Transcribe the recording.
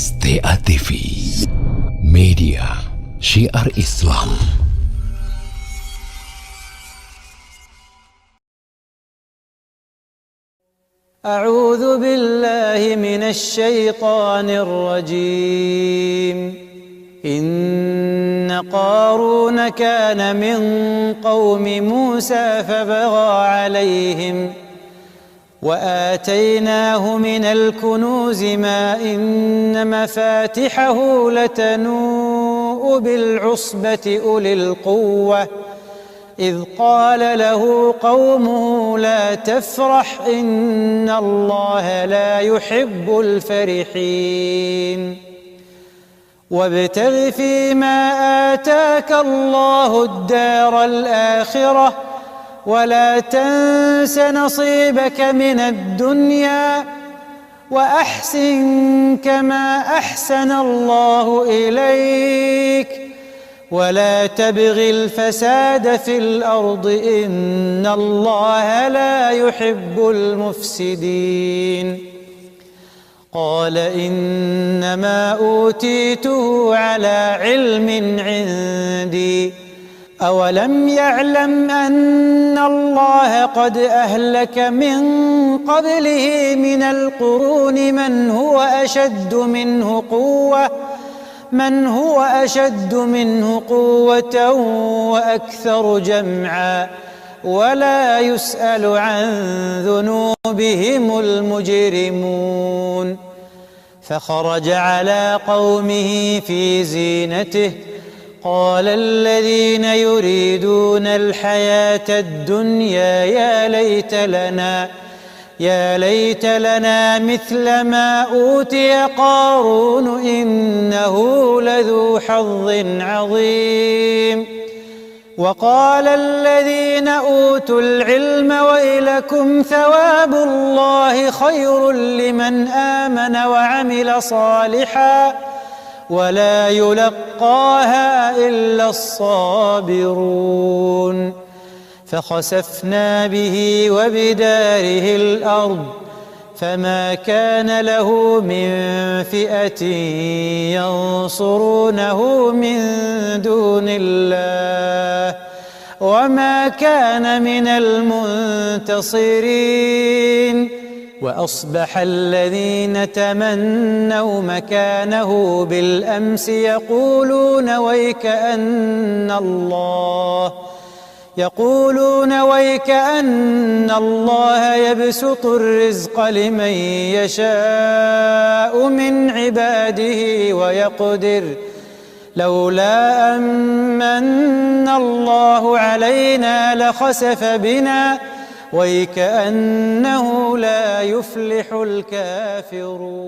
STA TV, media syiar Islam. أعوذ بالله من الشيطان الرجيم. إن قارون كان من قوم موسى فبغى عليهم وآتيناه من الكنوز ما إن مفاتحه لتنوء بالعصبة أولي القوة إذ قال له قومه لا تفرح إن الله لا يحب الفرحين وابتغ فيما آتاك الله الدار الآخرة ولا تنس نصيبك من الدنيا وأحسن كما أحسن الله إليك ولا تبغ الفساد في الأرض إن الله لا يحب المفسدين. قال إنما أوتيته على علم عندي أولم يعلم أن الله قد أهلك من قبله من القرون من هو أشد منه قوة وأكثر جمعا ولا يسأل عن ذنوبهم المجرمون. فخرج على قومه في زينته قال الذين يريدون الحياة الدنيا يا ليت لنا مثل ما أوتي قارون إنه لذو حظ عظيم. وقال الذين أوتوا العلم ويلكم ثواب الله خير لمن آمن وعمل صالحا ولا يلقاها إلا الصابرون. فخسفنا به وبداره الأرض فما كان له من فئة ينصرونه من دون الله وما كان من المنتصرين. وأصبح الذين تمنوا مكانه بالأمس يقولون ويكأن الله يبسط الرزق لمن يشاء من عباده ويقدر لولا أمن الله علينا لخسف بنا ويكأنه لا يفلح الكافرون.